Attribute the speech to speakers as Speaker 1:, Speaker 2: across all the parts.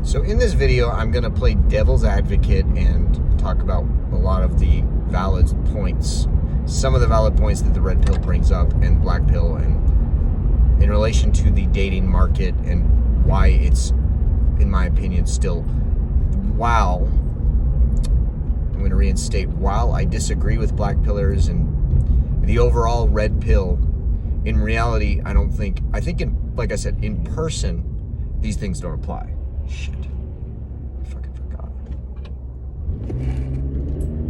Speaker 1: So in this video, I'm going to play devil's advocate and talk about a lot of the valid points, some of the valid points that the red pill brings up and black pill, and in relation to the dating market and why it's, in my opinion, still, while I'm going to reinstate, while I disagree with black pillars and the overall red pill, in reality, I think like I said, in person, these things don't apply. Shit. I fucking forgot.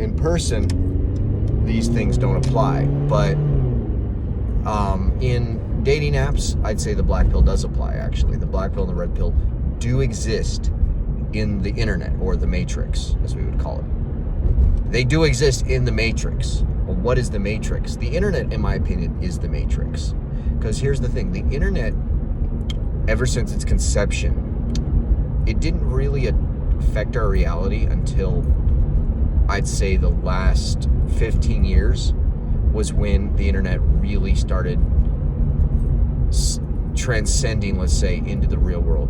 Speaker 1: In person, these things don't apply. But in dating apps, I'd say the black pill does apply, actually. The black pill and the red pill do exist in the internet, or the matrix, as we would call it. They do exist in the matrix. Well, what is the matrix? The internet, in my opinion, is the matrix. Because here's the thing. The internet, ever since its conception, it didn't really affect our reality until, I'd say, the last 15 years was when the internet really started transcending, let's say, into the real world.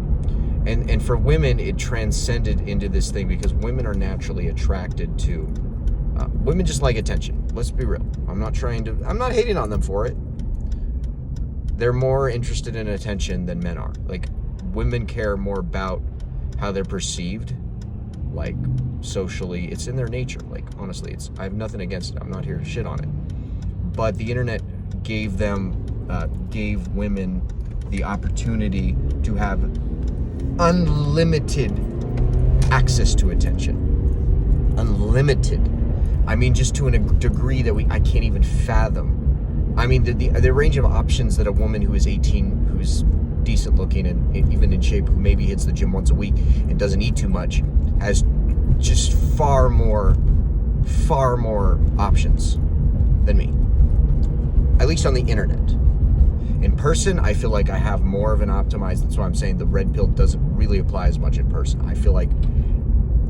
Speaker 1: And for women, it transcended into this thing because women are naturally attracted to, women just like attention. Let's be real. I'm not hating on them for it. They're more interested in attention than men are. Like, women care more about how they're perceived, like socially. It's in their nature. Like, honestly, I have nothing against it. I'm not here to shit on it. But the internet gave women the opportunity to have unlimited access to attention. Unlimited. I mean, just to a degree that I can't even fathom. I mean, the range of options that a woman who is 18, who's decent looking and even in shape, who maybe hits the gym once a week and doesn't eat too much, has just far more options than me. At least on the internet. In person, I feel like I have more of an optimized. That's why I'm saying the red pill doesn't really apply as much in person. I feel like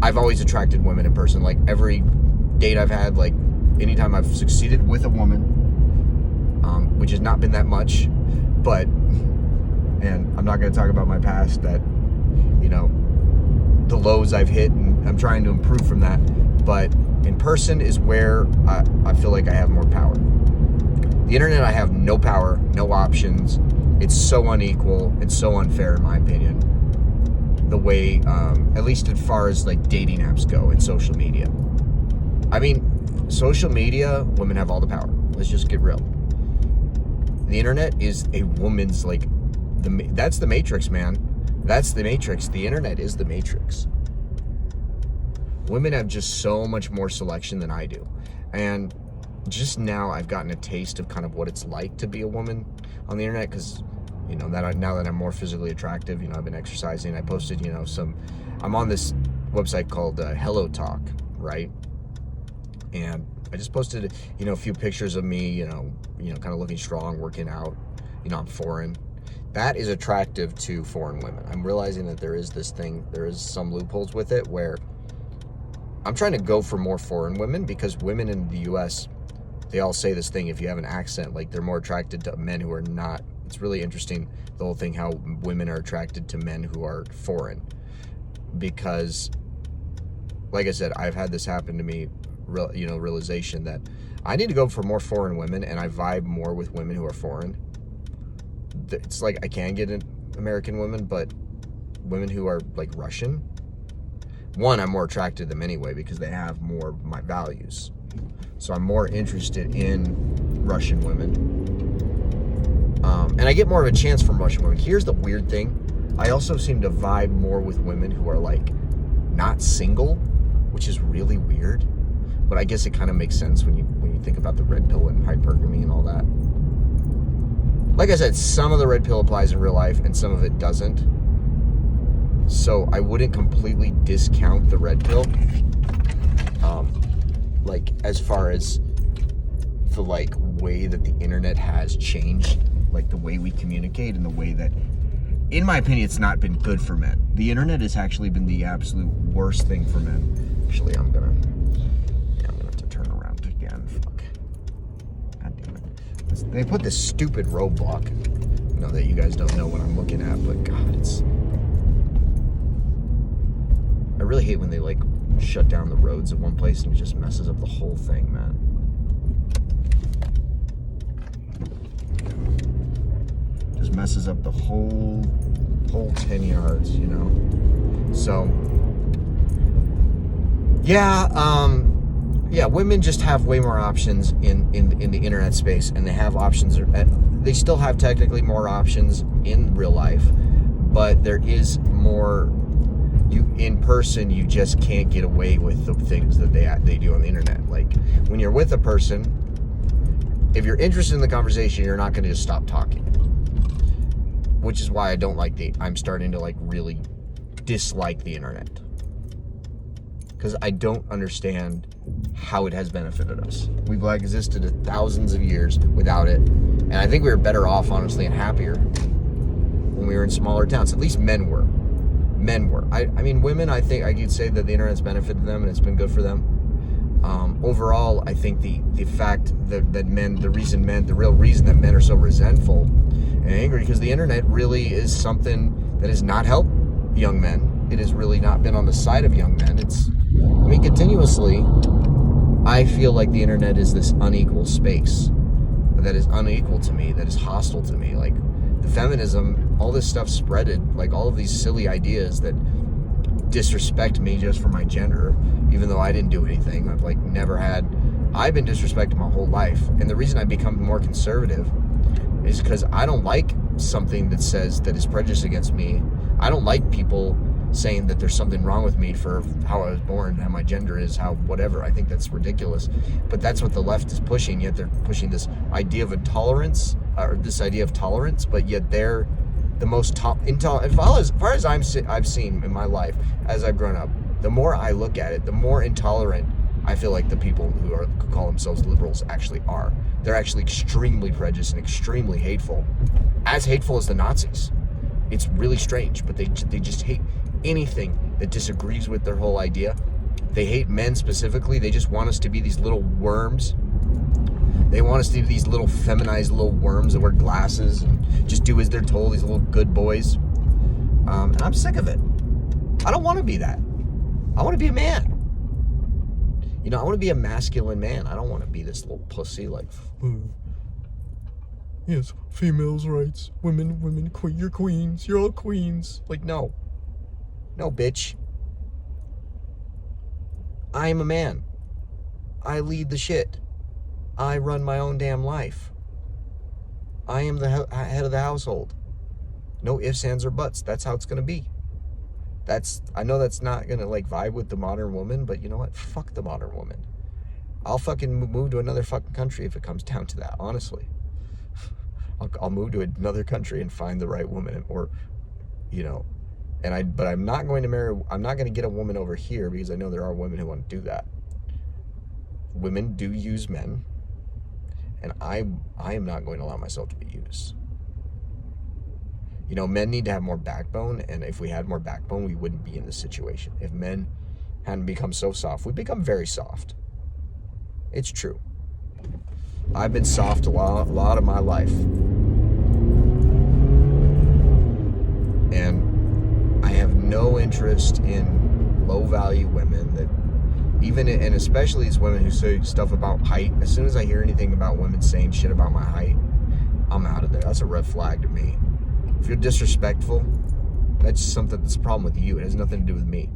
Speaker 1: I've always attracted women in person. Like, every date I've had, like, anytime I've succeeded with a woman, which has not been that much, but, and I'm not going to talk about my past, that, the lows I've hit, and I'm trying to improve from that, but in person is where I feel like I have more power. The internet, I have no power, no options. It's so unequal. It's so unfair, in my opinion. The way, at least as far as like dating apps go and social media. I mean, social media, women have all the power. Let's just get real. The internet is a woman's, like, that's the matrix, man. That's the matrix. The internet is the matrix. Women have just so much more selection than I do. And just now I've gotten a taste of kind of what it's like to be a woman on the internet, because now that I'm more physically attractive, I've been exercising. I posted I'm on this website called Hello Talk, right? And I just posted a few pictures of me, kind of looking strong, working out. I'm foreign. That is attractive to foreign women. I'm realizing that there is some loopholes with it, where I'm trying to go for more foreign women, because women in the US, they all say this thing, if you have an accent, like, they're more attracted to men who are not. It's really interesting, the whole thing, how women are attracted to men who are foreign. Because, like I said, I've had this happen to me, realization that I need to go for more foreign women, and I vibe more with women who are foreign. It's like I can get an American women, but women who are like Russian, one, I'm more attracted to them anyway, because they have more of my values. So I'm more interested in Russian women. And I get more of a chance from Russian women. Here's the weird thing. I also seem to vibe more with women who are, like, not single, which is really weird. But I guess it kind of makes sense when you think about the red pill and hypergamy and all that. Like I said, some of the red pill applies in real life and some of it doesn't. So I wouldn't completely discount the red pill. Like, as far as the, like, way that the internet has changed, like the way we communicate, and the way that, in my opinion, it's not been good for men. The internet has actually been the absolute worst thing for men. Actually, I'm gonna have to turn around again. Fuck. God damn it. They put this stupid roadblock. That you guys don't know what I'm looking at, but God, it's really hate when they like shut down the roads at one place and it just messes up the whole thing, man. Just messes up the whole 10 yards, you know. So yeah, women just have way more options in the internet space, and they have options. They still have technically more options in real life, but there is more. In person, you just can't get away with the things that they do on the internet. Like when you're with a person, if you're interested in the conversation, you're not going to just stop talking. Which is why I don't like I'm starting to like really dislike the internet. Because I don't understand how it has benefited us. We've like existed thousands of years without it. And I think we were better off, honestly, and happier when we were in smaller towns. At least men were. I mean, women, I think I could say that the internet's benefited them and it's been good for them. Overall, I think the fact that men, the real reason that men are so resentful and angry, because the internet really is something that has not helped young men. It has really not been on the side of young men. Continuously, I feel like the internet is this unequal space that is unequal to me, that is hostile to me. Like the feminism, all this stuff spreaded, like all of these silly ideas that disrespect me just for my gender, even though I didn't do anything. I've been disrespected my whole life. And the reason I become more conservative is because I don't like something that says that is prejudiced against me. I don't like people saying that there's something wrong with me for how I was born, how my gender is, how whatever. I think that's ridiculous. But that's what the left is pushing, yet they're pushing this idea of intolerance, or this idea of tolerance, but yet they're the most as far as I've seen in my life as I've grown up, the more I look at it, the more intolerant I feel like the people who call themselves liberals actually are. They're actually extremely prejudiced and extremely hateful. As hateful as the Nazis. It's really strange, but they just hate anything that disagrees with their whole idea. They hate men specifically. They just want us to be these little worms. They want us to be these little feminized little worms that wear glasses and just do as they're told, these little good boys. And I'm sick of it. I don't want to be that. I want to be a man. You know, I want to be a masculine man. I don't want to be this little pussy like, yes, females' rights, women, you're queens, you're all queens. Like, no, bitch. I am a man. I lead the shit. I run my own damn life. I am the head of the household. No ifs, ands, or buts. That's how it's going to be. I know that's not going to like vibe with the modern woman, but you know what? Fuck the modern woman. I'll fucking move to another fucking country if it comes down to that, honestly. I'll move to another country and find the right woman, or, you know, but I'm not going to get a woman over here, because I know there are women who want to do that. Women do use men, and I am not going to allow myself to be used. You know, men need to have more backbone, and if we had more backbone, we wouldn't be in this situation. If men hadn't become so soft, we'd become very soft. It's true. I've been soft a lot of my life. And I have no interest in low-value women that and especially these women who say stuff about height. As soon as I hear anything about women saying shit about my height, I'm out of there. That's a red flag to me. If you're disrespectful, that's a problem with you. It has nothing to do with me.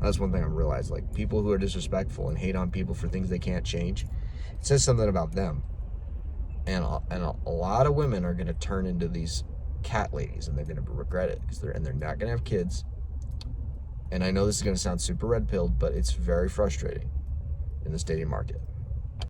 Speaker 1: That's one thing I realized. Like, people who are disrespectful and hate on people for things they can't change, it says something about them. And a lot of women are going to turn into these cat ladies, and they're going to regret it, because they're not going to have kids. And I know this is going to sound super red-pilled, but it's very frustrating in this dating market.